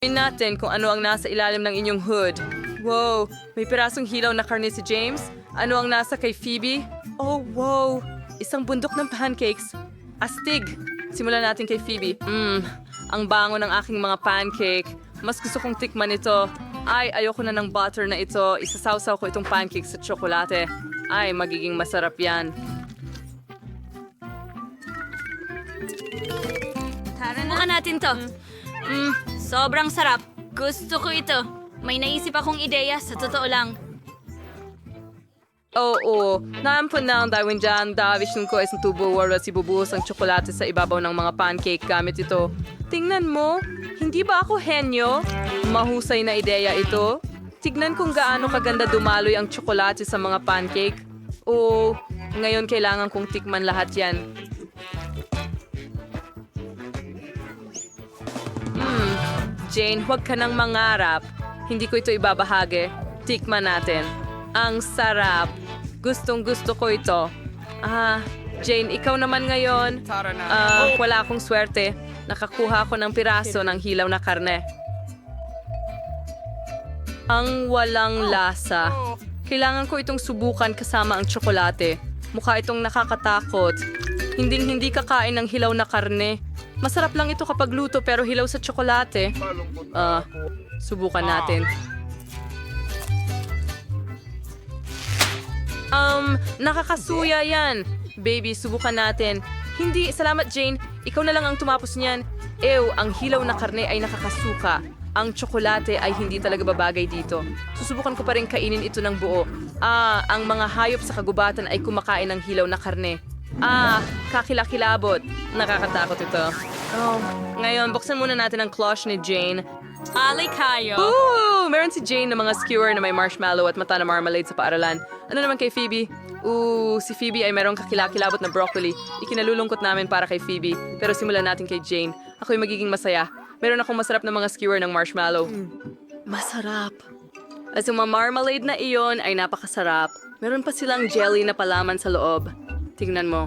Tingnan natin kung ano ang nasa ilalim ng inyong hood. Wow, may pirasong hilaw na karne si James. Ano ang nasa kay Phoebe? Oh, wow, isang bundok ng pancakes. Astig. Simulan natin kay Phoebe. Ang bango ng aking mga pancake. Mas gusto kong tikman ito. Ay, ayoko na ng butter na ito. Isasawsaw ko itong pancakes sa tsokolate. Ay, magiging masarap yan. Subukan natin to. Sobrang sarap. Gusto ko ito. May naisip akong ideya, sa totoo lang. Oo, naampun na ang Darwin dyan. Davision ko isang tubo at sibubuhos ang tsokolate sa ibabaw ng mga pancake gamit ito. Tingnan mo, hindi ba ako henyo? Mahusay na ideya ito. Tignan kung gaano kaganda dumaloy ang tsokolate sa mga pancake. Oo, ngayon kailangan kong tikman lahat yan. Jane, huwag ka nang mangarap. Hindi ko ito ibabahagi. Tikman natin. Ang sarap. Gustong gusto ko ito. Jane, ikaw naman ngayon. Wala akong swerte. Nakakuha ako ng piraso ng hilaw na karne. Ang walang lasa. Kailangan ko itong subukan kasama ang tsokolate. Mukha itong nakakatakot. Hindi kakain ng hilaw na karne. Masarap lang ito kapag luto pero hilaw sa tsokolate. Subukan natin. Nakakasuya yan. Baby, subukan natin. Hindi, salamat Jane. Ikaw na lang ang tumapos niyan. Ang hilaw na karne ay nakakasuka. Ang tsokolate ay hindi talaga babagay dito. Susubukan ko pa rin kainin ito ng buo. Ang mga hayop sa kagubatan ay kumakain ng hilaw na karne. Kakilakilabot. Nakakatakot ito. Ngayon, buksan muna natin ang cloche ni Jane. Ali kayo. Meron si Jane na mga skewer na may marshmallow at mata na marmalade sa paaralan. Ano naman kay Phoebe? Si Phoebe ay merong kakilakilabot na broccoli. Ikinalulungkot namin para kay Phoebe. Pero simulan natin kay Jane. Ako'y magiging masaya. Meron akong masarap na mga skewer ng marshmallow. Masarap. At yung mga marmalade na iyon ay napakasarap. Meron pa silang jelly na palaman sa loob. Tingnan mo.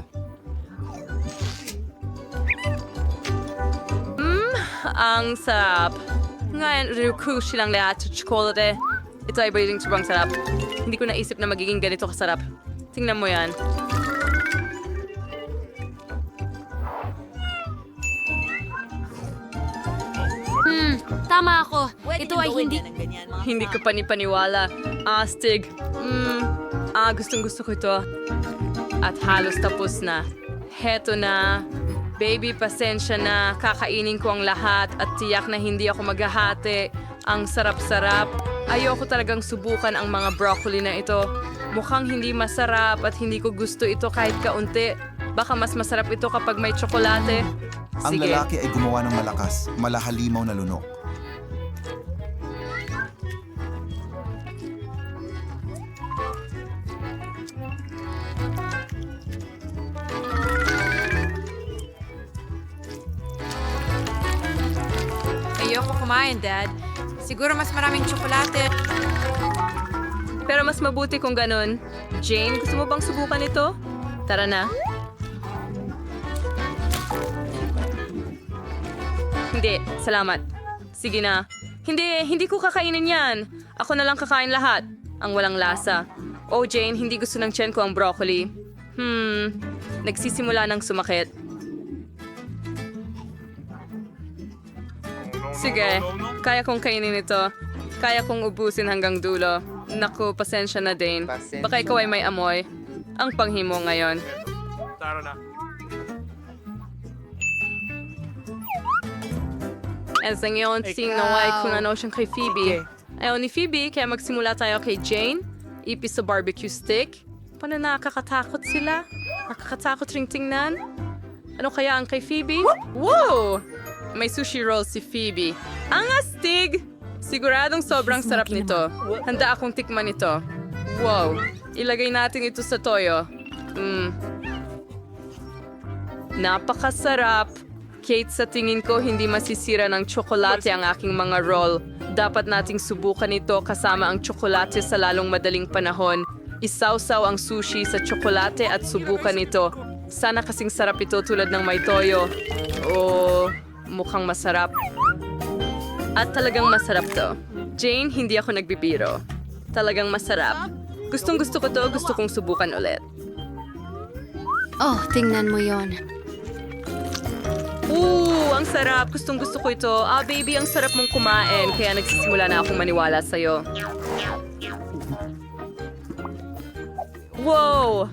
Ang sarap. Ngayon, rukush silang lahat sa tsokolate. Ito ay breeding sobrang sarap. Hindi ko naisip na magiging ganito kasarap. Tingnan mo yan. Tama ako. Ito ay hindi... Hindi ko panipaniwala. Astig. Gustong gusto ko ito. At halos tapos na. Heto na. Baby, pasensya na. Kakainin ko ang lahat at tiyak na hindi ako maghahati. Ang sarap-sarap. Ayoko talagang subukan ang mga broccoli na ito. Mukhang hindi masarap at hindi ko gusto ito kahit kaunti. Baka mas masarap ito kapag may tsokolate. Ang Sige. lalaki ay gumawa ng malakas, malahalimaw na lunok. Ayoko kumain, Dad. Siguro mas maraming tsokolate. Pero mas mabuti kung ganun. Jane, gusto mo bang subukan ito? Tara na. Hindi, salamat. Sige na. Hindi ko kakainin yan. Ako na lang kakain lahat. Ang walang lasa. Oh, Jane, hindi gusto ng tiyan ko ang broccoli. Nagsisimula ng sumakit. Sige, kaya kong kainin ito. Kaya kong ubusin hanggang dulo. Naku, pasensya na, Dane. Baka ikaw ay may amoy. Ang panghimo ngayon. At sa ngayon, sinaway ko na ano siyang kay Phoebe. Ayaw ni Phoebe, kaya magsimula tayo kay Jane. Ipis sa barbecue stick. Paano nakakatakot sila? Nakakatakot ring tingnan. Ano kaya ang kay Phoebe? Wow! May sushi roll si Phoebe. Ang astig! Siguradong sobrang sarap nito. Handa akong tikman ito. Wow! Ilagay natin ito sa toyo. Napakasarap! Kate, sa tingin ko hindi masisira ng tsokolate ang aking mga roll. Dapat nating subukan ito kasama ang tsokolate sa lalong madaling panahon. Isawsaw ang sushi sa tsokolate at subukan ito. Sana kasing sarap ito tulad ng may toyo. Mukhang masarap. At talagang masarap to. Jane, hindi ako nagbibiro. Talagang masarap. Gustong gusto ko to, gusto kong subukan ulit. Oh, tingnan mo yon. Ang sarap. Gustong gusto ko ito. Baby, ang sarap mong kumain. Kaya nagsisimula na akong maniwala sa'yo. Wow!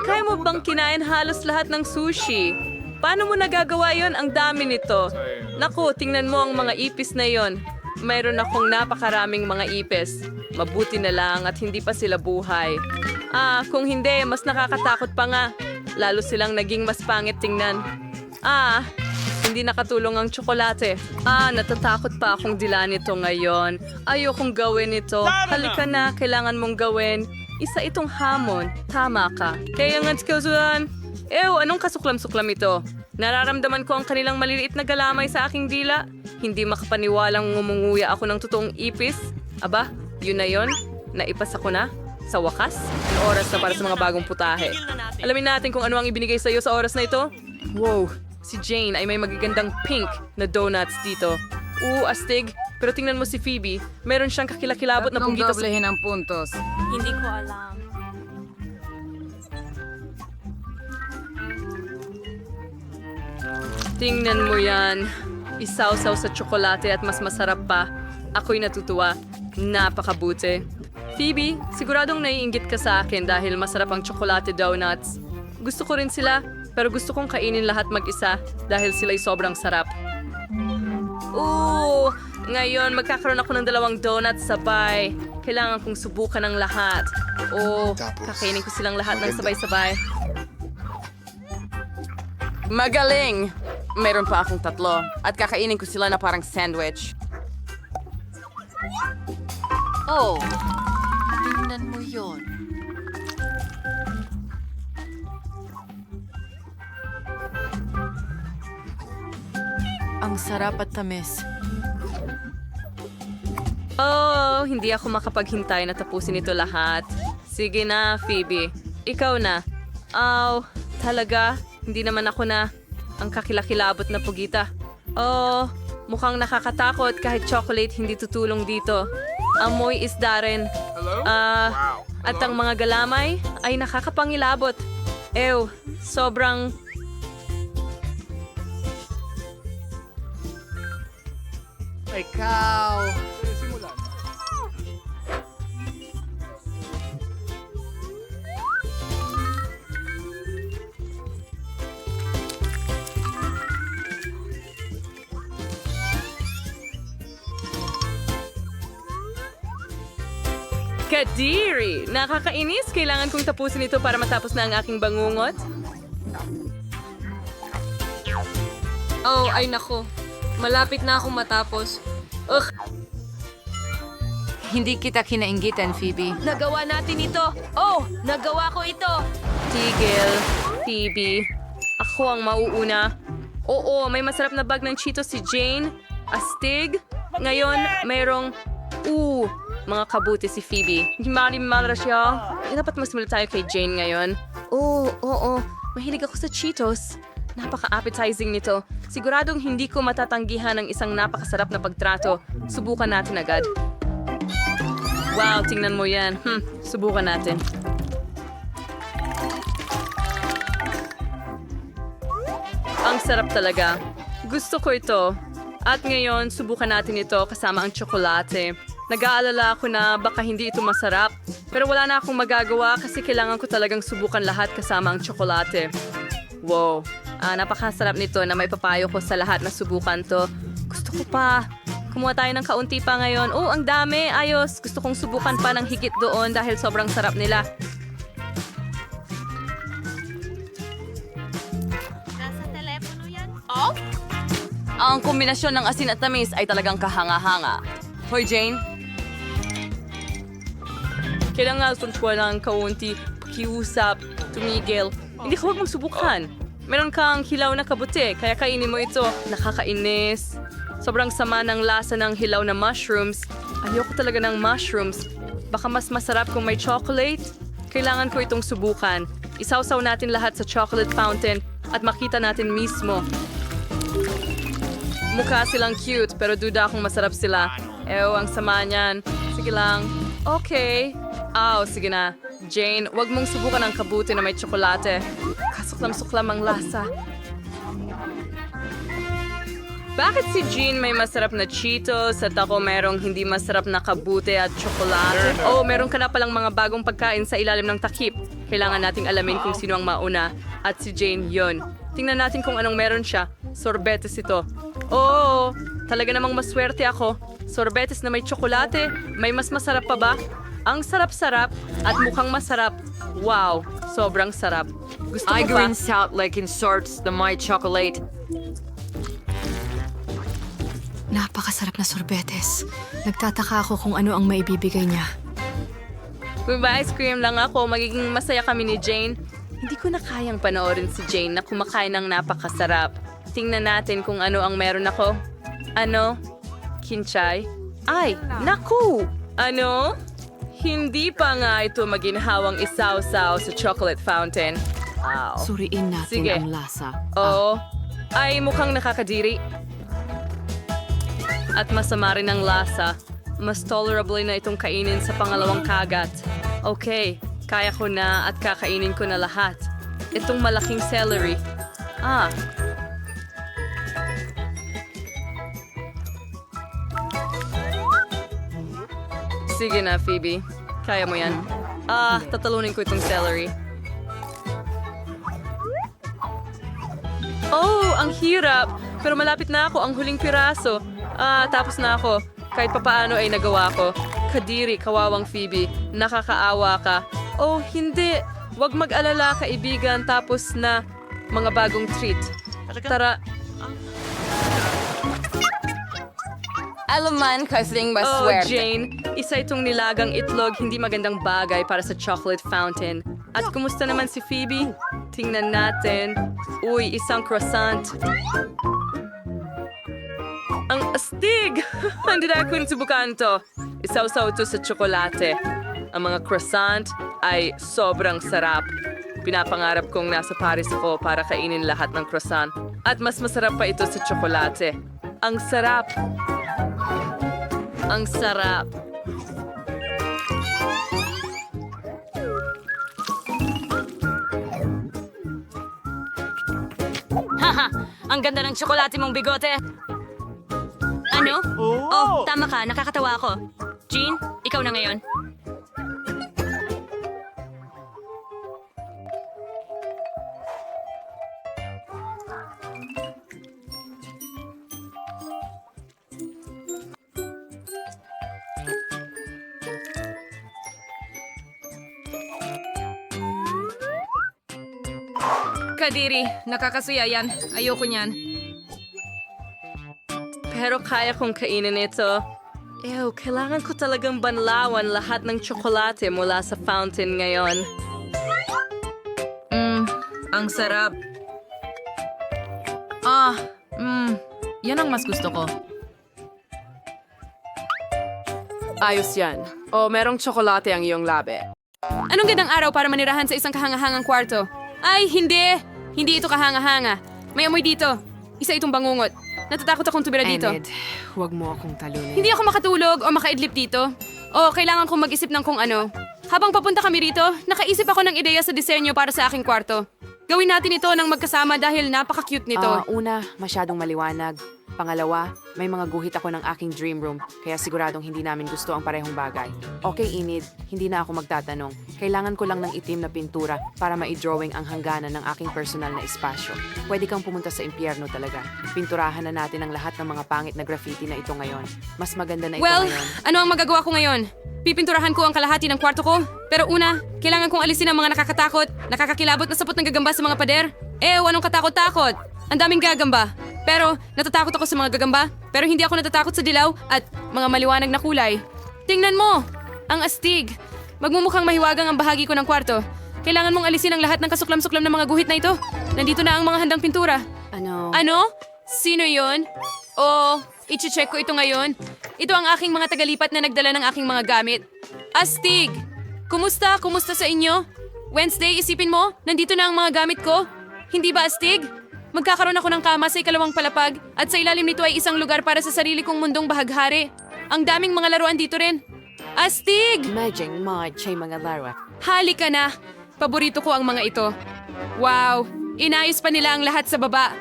Kaya mo bang kinain halos lahat ng sushi? Paano mo nagagawa yon? Ang dami nito. Naku, tingnan mo ang mga ipis na yon. Mayroon akong napakaraming mga ipis. Mabuti na lang at hindi pa sila buhay. Kung hindi, mas nakakatakot pa nga. Lalo silang naging mas pangit tingnan. Hindi nakatulong ang tsokolate. Natatakot pa akong dilaan ito ngayon. Ayokong gawin ito. Halika na, kailangan mong gawin. Isa itong hamon. Tama ka. Kaya nga, skawzulan. Anong kasuklam-suklam ito? Nararamdaman ko ang kanilang maliliit na galamay sa aking dila. Hindi makapaniwalang ngumunguya ako ng totoong ipis. Aba, yun na yun. Naipas ako na. Sa wakas, oras na para sa mga bagong putahe. Alamin natin kung ano ang ibinigay sa iyo sa oras na ito. Wow, si Jane ay may magagandang pink na donuts dito. Astig. Pero tingnan mo si Phoebe, meron siyang kakilakilabot na pugito sa... ang puntos. Hindi ko alam. Tingnan mo yan. Isawsaw sa tsokolate at mas masarap pa. Ako'y natutuwa. Napakabuti. Phoebe, siguradong naiinggit ka sa akin dahil masarap ang tsokolate donuts. Gusto ko rin sila, pero gusto kong kainin lahat mag-isa dahil sila'y sobrang sarap. Ngayon magkakaroon ako ng 2 donuts sabay. Kailangan kong subukan ang lahat. Kakainin ko silang lahat ng sabay-sabay. Magaling! Meron pa akong 3 at kakainin ko sila na parang sandwich. Tingnan mo yon. Ang sarap at tamis. Hindi ako makapaghintay na tapusin ito lahat. Sige na, Phoebe. Ikaw na. Talaga? Hindi naman ako na ang kakilakilabot na pugita. Mukhang nakakatakot kahit chocolate hindi tutulong dito. Amoy isda rin. At ang mga galamay ay nakakapangilabot. Sobrang... Ikaw! Kadiri! Nakakainis. Kailangan kong tapusin ito para matapos na ang aking bangungot. Ay nako. Malapit na akong matapos. Hindi kita kinainggitan, Phoebe. Nagawa natin ito. Nagawa ko ito. Tigil, Phoebe. Ako ang mauuna. May masarap na bag ng Cheetos si Jane. Astig. Ngayon, mayroong... mga kabuti si Phoebe. Mali-mala siya. Dapat mas mula tayo kay Jane ngayon. Mahilig ako sa Cheetos. Napaka-appetizing nito. Siguradong hindi ko matatanggihan ang isang napakasarap na pagtrato. Subukan natin agad. Wow, tingnan mo yan. Subukan natin. Ang sarap talaga. Gusto ko ito. At ngayon, subukan natin ito kasama ang tsokolate. Nag-aalala ako na baka hindi ito masarap. Pero wala na akong magagawa kasi kailangan ko talagang subukan lahat kasama ang tsokolate. Wow. Napakasarap nito na may papayo ko sa lahat na subukan to. Gusto ko pa. Kumuha tayo ng kaunti pa ngayon. Ang dami. Ayos. Gusto kong subukan pa ng higit doon dahil sobrang sarap nila. Nasa telepono yan? Ang kombinasyon ng asin at tamis ay talagang kahanga-hanga. Hoy, Jane. Kailangan suntuan ng kaunti, pakiusap, tumigil. Hindi ka huwag magsubukan. Meron kang hilaw na kabuti, kaya kainin mo ito. Nakakainis. Sobrang sama ng lasa ng hilaw na mushrooms. Ayoko talaga ng mushrooms. Baka mas masarap kung may chocolate. Kailangan ko itong subukan. Isawsaw natin lahat sa chocolate fountain at makita natin mismo. Mukha silang cute, pero duda akong masarap sila. Ang sama niyan. Sige lang. Okay. Sige na. Jane, wag mong subukan ang kabuti na may tsokolate. Kasuklam-suklam ang lasa. Bakit si Jean may masarap na Cheetos at ako merong hindi masarap na kabuti at tsokolate? Meron ka na palang mga bagong pagkain sa ilalim ng takip. Kailangan nating alamin kung sino ang mauna. At si Jane yon. Tingnan natin kung anong meron siya. Sorbetes ito. Talaga namang maswerte ako. Sorbetes na may tsokolate. May mas masarap pa ba? Ang sarap-sarap at mukhang masarap. Wow, sobrang sarap. Gusto mo pa? Salt Lake inserts the my chocolate. Napakasarap na sorbetes. Nagtataka ako kung ano ang maibibigay niya. Kung ba ice cream lang ako, magiging masaya kami ni Jane. Hindi ko na kayang panoorin si Jane na kumakain ng napakasarap. Tingnan natin kung ano ang meron ako. Ano? Kinchay? Ay, naku! Ano? Hindi pa nga ito maginhawang isaw-saw sa chocolate fountain. Suriin natin Sige. ang lasa. Ay mukhang nakakadiri. At masama rin ang lasa. Mas tolerable na itong kainin sa pangalawang kagat. Okay, kaya ko na at kakainin ko na lahat. Itong malaking celery. Sige na, Phoebe. Kaya mo yan. Tatalunin ko itong celery. Ang hirap. Pero malapit na ako, ang huling piraso. Tapos na ako. Kahit papaano ay nagawa ko. Kadiri, kawawang Phoebe. Nakakaawa ka. Hindi. Huwag mag-alala, kaibigan. Tapos na mga bagong treat. Tara. Alaman kasing maswerte. Jane. Isa itong nilagang itlog, hindi magandang bagay para sa chocolate fountain. At kumusta naman si Phoebe? Tingnan natin. Uy, isang croissant. Ang astig! Hindi na ako subukan to. Isaw-saw ito sa tsokolate. Ang mga croissant ay sobrang sarap. Pinapangarap kong nasa Paris ako para kainin lahat ng croissant. At mas masarap pa ito sa tsokolate. Ang sarap! Ang sarap! Haha! Ang ganda ng tsokolate mong bigote! Ano? Tama ka. Nakakatawa ako. Jean, ikaw na ngayon. Kadiri, nakakasuya yan. Ayoko niyan. Pero kaya kong kainin ito. Kailangan ko talagang banlawan lahat ng tsokolate mula sa fountain ngayon. Ang sarap. Yan ang mas gusto ko. Ayos yan. Merong tsokolate ang iyong labi. Anong gandang araw para manirahan sa isang kahangahangang kwarto? Ay, hindi! Hindi ito kahanga-hanga. May amoy dito. Isa itong bangungot. Natatakot akong tumira dito. Huwag mo akong talunin. Hindi ako makatulog o makaidlip dito. Kailangan kong mag-isip ng kung ano. Habang papunta kami rito, nakaisip ako ng ideya sa disenyo para sa aking kwarto. Gawin natin ito ng magkasama dahil napaka-cute nito. Una, masyadong maliwanag. Pangalawa, may mga guhit ako ng aking dream room, kaya siguradong hindi namin gusto ang parehong bagay. Okay, Enid, hindi na ako magtatanong. Kailangan ko lang ng itim na pintura para ma-drawing ang hangganan ng aking personal na espasyo. Pwede kang pumunta sa impyerno talaga. Pinturahan na natin ang lahat ng mga pangit na graffiti na ito ngayon. Mas maganda na ito ngayon. Ano ang magagawa ko ngayon? Pipinturahan ko ang kalahati ng kwarto ko. Pero una, kailangan kong alisin ang mga nakakatakot, nakakakilabot na sapot ng gagamba sa mga pader. Anong katakot-takot? Ang daming gagamba. Pero natatakot ako sa mga gagamba. Pero hindi ako natatakot sa dilaw at mga maliwanag na kulay. Tingnan mo! Ang astig! Magmumukhang mahiwagang ang bahagi ko ng kwarto. Kailangan mong alisin ang lahat ng kasuklam-suklam ng mga guhit na ito. Nandito na ang mga handang pintura. Ano? Sino yon? I-check ko ito ngayon. Ito ang aking mga tagalipat na nagdala ng aking mga gamit. Astig! Kumusta? Kumusta sa inyo? Wednesday, isipin mo, nandito na ang mga gamit ko. Hindi ba astig? Magkakaroon ako ng kama sa ikalawang palapag at sa ilalim nito ay isang lugar para sa sarili kong mundong bahaghari. Ang daming mga laruan dito rin. Astig! Medjing mod siya mga laro. Halika na! Paborito ko ang mga ito. Wow! Inayos pa nila ang lahat sa baba.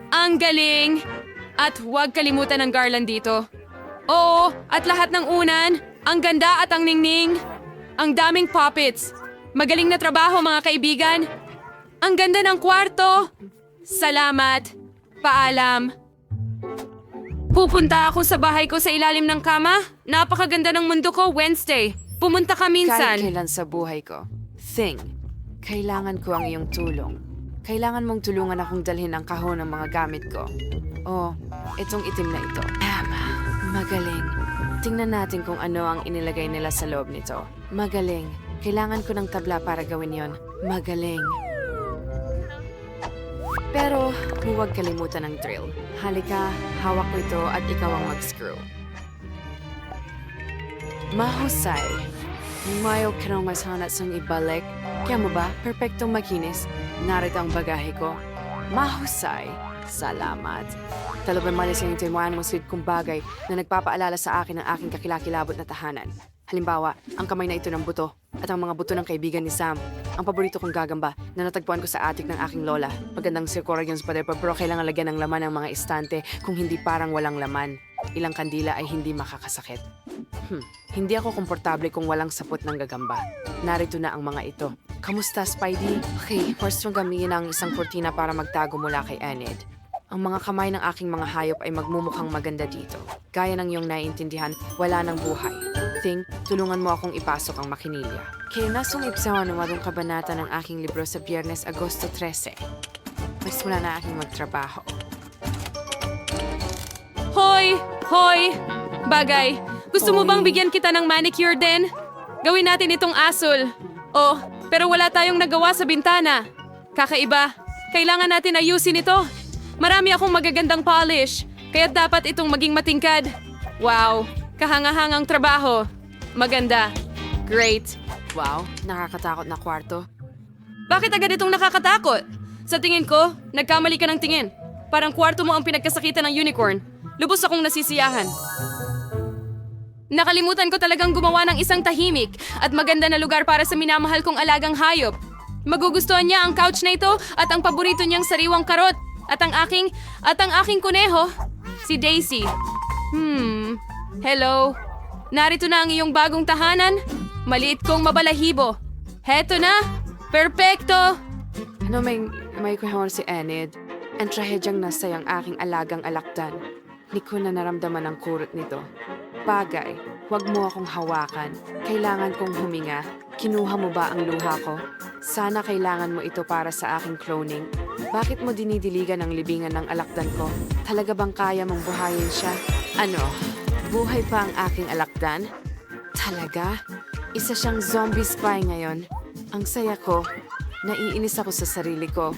Ang galing! At huwag kalimutan ang garland dito. Oo, at lahat ng unan. Ang ganda at ang ningning. Ang daming puppets. Magaling na trabaho mga kaibigan. Ang ganda ng kwarto. Salamat. Paalam. Pupunta ako sa bahay ko sa ilalim ng kama. Napakaganda ng mundo ko, Wednesday. Pumunta ka Kahit minsan. kailan sa buhay ko. Thing, kailangan ko ang iyong tulong. Kailangan mong tulungan akong dalhin ang kahon ng mga gamit ko. Oh, itong itim na ito. Tama. Magaling. Tingnan natin kung ano ang inilagay nila sa loob nito. Magaling. Kailangan ko ng tabla para gawin yon. Magaling. Pero huwag kalimutan ang drill. Halika, hawak ko ito at ikaw ang mag-screw. Mahusay. Mayo ka nang masana sa ibalik. Kaya mo ba, perpektong makinis. Narito ang bagahe ko. Mahusay. Salamat. Talagang malis ang intimuan mo sweet kong bagay na nagpapaalala sa akin ng aking kakilakilabot na tahanan. Halimbawa, ang kamay na ito ng buto at ang mga buto ng kaibigan ni Sam. Ang paborito kong gagamba na natagpuan ko sa attic ng aking lola. Magandang circorians pa pero kailangan lagyan ng laman ng mga estante kung hindi parang walang laman. Ilang kandila ay hindi makakasakit. Hindi ako komportable kung walang sapot ng gagamba. Narito na ang mga ito. Kamusta, Spidey? Okay, first mong gamitin ang isang kurtina para magtago mula kay Enid. Ang mga kamay ng aking mga hayop ay magmumukhang maganda dito. Gaya ng iyong naiintindihan, wala ng buhay. Thing, tulungan mo akong ipasok ang makinilya. Kaya nasungip sa wanumadong kabanata ng aking libro sa Biyernes, Agosto 13. Mas mula na aking magtrabaho. Hoy! Hoy! Bagay, gusto mo bang bigyan kita ng manicure din? Gawin natin itong asul. Oh, pero wala tayong nagawa sa bintana. Kakaiba. Kailangan natin ayusin ito. Marami akong magagandang polish, kaya dapat itong maging matingkad. Wow, kahangahangang trabaho. Maganda. Great. Wow, nakakatakot na kwarto. Bakit agad itong nakakatakot? Sa tingin ko, nagkamali ka ng tingin. Parang kwarto mo ang pinagkasakitan ng unicorn. Lubos akong nasisiyahan. Nakalimutan ko talagang gumawa ng isang tahimik at maganda na lugar para sa minamahal kong alagang hayop. Magugustuhan niya ang couch na ito at ang paborito niyang sariwang karot. At ang aking kuneho, si Daisy. Hello. Narito na ang iyong bagong tahanan. Maliit kong mabalahibo. Heto na. Perpekto. Ano may kuhon si Enid? Ang trahedyang nasa ang aking alagang alakdan. Di ko na naramdaman ang kurot nito. Bagay, huwag mo akong hawakan. Kailangan kong huminga. Kinuha mo ba ang luha ko? Sana kailangan mo ito para sa aking cloning. Bakit mo dinidiligan ang libingan ng alakdan ko? Talaga bang kaya mong buhayin siya? Ano? Buhay pa ang aking alakdan? Talaga? Isa siyang zombie spy ngayon. Ang saya ko. Naiinis ako sa sarili ko.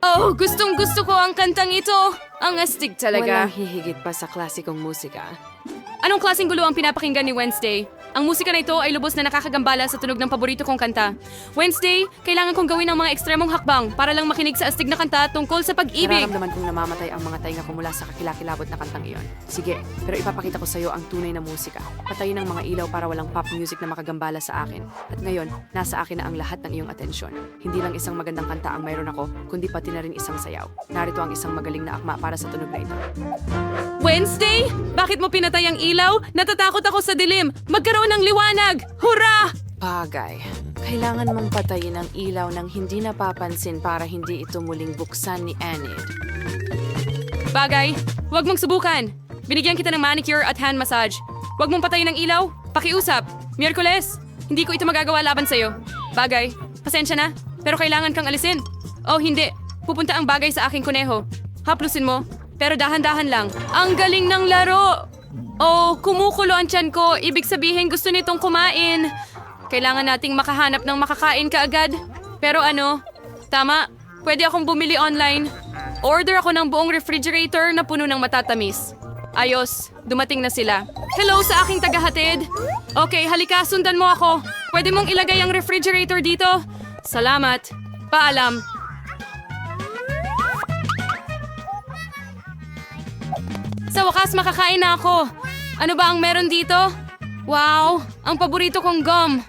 Oh, gustong gusto ko ang kantang ito. Ang astig talaga. Walang hihigit pa sa klasikong musika. Anong klaseng gulo ang pinapakinggan ni Wednesday? Ang musika na ito ay lubos na nakakagambala sa tunog ng paborito kong kanta. Wednesday, kailangan kong gawin ang mga ekstremong hakbang para lang makinig sa astig na kanta tungkol sa pag-ibig. Nararamdaman kong namamatay ang mga tainga ko mula sa kakilakilabot na kantang iyon. Sige, pero ipapakita ko sa iyo ang tunay na musika. Patayin ang mga ilaw para walang pop music na makagambala sa akin. At ngayon, nasa akin na ang lahat ng iyong atensyon. Hindi lang isang magandang kanta ang mayroon ako, kundi pati na rin isang sayaw. Narito ang isang magaling na akma para sa tunog na ito. Wednesday? Bakit mo pinatay ang ilaw? Natatakot ako sa dilim. Magkaroon ng liwanag! Hurra! Bagay. Kailangan mong patayin ang ilaw ng hindi napapansin para hindi ito muling buksan ni Enid. Bagay, huwag mong subukan. Binigyan kita ng manicure at hand massage. Huwag mong patayin ang ilaw. Pakiusap. Miyerkules. Hindi ko ito magagawa laban sa'yo. Bagay, pasensya na. Pero kailangan kang alisin. Oh, hindi. Pupunta ang bagay sa aking kuneho. Haplusin mo. Pero dahan-dahan lang. Ang galing ng laro! Oh, kumukulo ang tiyan ko. Ibig sabihin gusto nitong kumain. Kailangan nating makahanap ng makakain kaagad. Pero ano? Tama. Pwede akong bumili online. Order ako ng buong refrigerator na puno ng matatamis. Ayos. Dumating na sila. Hello sa aking tagahatid. Okay, halika. Sundan mo ako. Pwede mong ilagay ang refrigerator dito? Salamat. Paalam. Sa wakas, makakain na ako. Ano ba ang meron dito? Wow, ang paborito kong gum.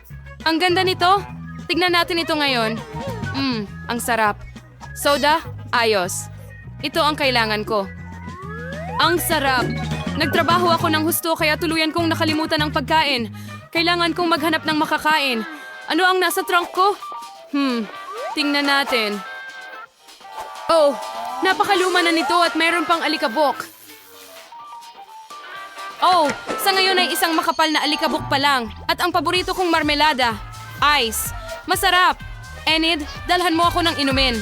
Ang ganda nito. Tignan natin ito ngayon. Ang sarap. Soda? Ayos. Ito ang kailangan ko. Ang sarap. Nagtrabaho ako ng husto kaya tuluyan kong nakalimutan ang pagkain. Kailangan kong maghanap ng makakain. Ano ang nasa trunk ko? Tingnan natin. Oh, napakaluma na nito at mayroon pang alikabok. Oh, sa ngayon ay isang makapal na alikabok pa lang. At ang paborito kong marmelada, ice. Masarap. Enid, dalhan mo ako ng inumin.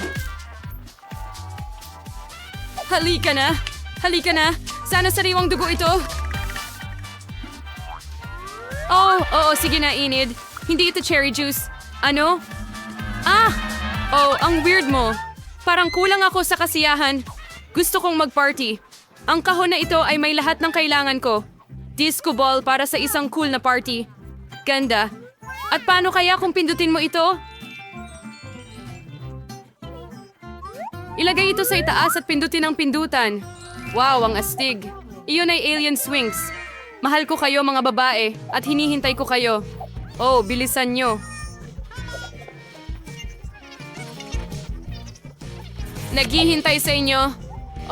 Halika na. Halika na. Sana sariwang dugo ito. Oh, oo, sige na, Enid. Hindi ito cherry juice. Ano? Oh, ang weird mo. Parang kulang ako sa kasiyahan. Gusto kong mag-party. Ang kahon na ito ay may lahat ng kailangan ko. Disco ball para sa isang cool na party. Ganda. At paano kaya kung pindutin mo ito? Ilagay ito sa itaas at pindutin ang pindutan. Wow, ang astig. Iyon ay alien swings. Mahal ko kayo mga babae at hinihintay ko kayo. Oh, bilisan nyo. Naghihintay sa inyo.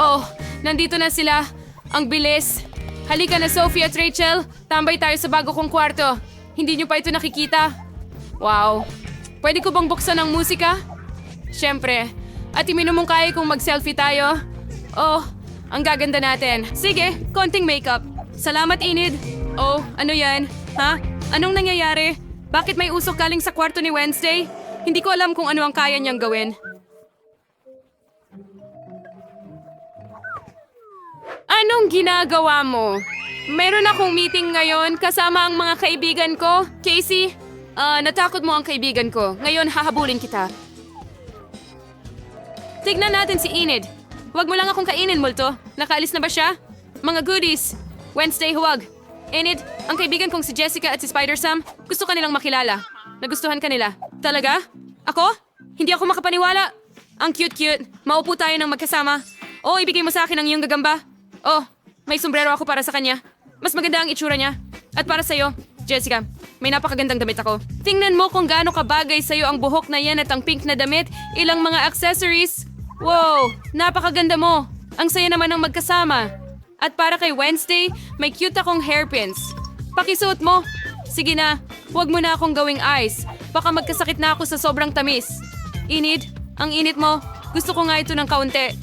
Oh, nandito na sila. Ang bilis. Halika na, Sophie at Rachel. Tambay tayo sa bago kong kwarto. Hindi nyo pa ito nakikita. Wow. Pwede ko bang buksan ang musika? Siyempre. At iminumungkay kung mag-selfie tayo. Oh, ang gaganda natin. Sige, konting makeup. Salamat, Enid. Oh, ano yan? Ha? Anong nangyayari? Bakit may usok galing sa kwarto ni Wednesday? Hindi ko alam kung ano ang kaya niyang gawin. Anong ginagawa mo? Meron akong meeting ngayon kasama ang mga kaibigan ko. Casey, natakot mo ang kaibigan ko. Ngayon, hahabulin kita. Tignan natin si Enid. Huwag mo lang akong kainin, multo. Nakaalis na ba siya? Mga goodies. Wednesday, huwag. Enid, ang kaibigan kong si Jessica at si Spider-Sam, gusto ka nilang makilala. Nagustuhan ka nila. Talaga? Ako? Hindi ako makapaniwala. Ang cute-cute. Maupo tayo ng magkasama. Oh, ibigay mo sa akin ang iyong gagamba. Oh, may sombrero ako para sa kanya. Mas maganda ang itsura niya. At para sa'yo, Jessica, may napakagandang damit ako. Tingnan mo kung gaano kabagay sa'yo ang buhok na yan at ang pink na damit, ilang mga accessories. Wow, napakaganda mo. Ang saya naman ng magkasama. At para kay Wednesday, may cute akong hairpins. Pakisuot mo. Sige na, huwag mo na akong gawing ice. Baka magkasakit na ako sa sobrang tamis. Enid, ang init mo. Gusto ko nga ito ng kaunti.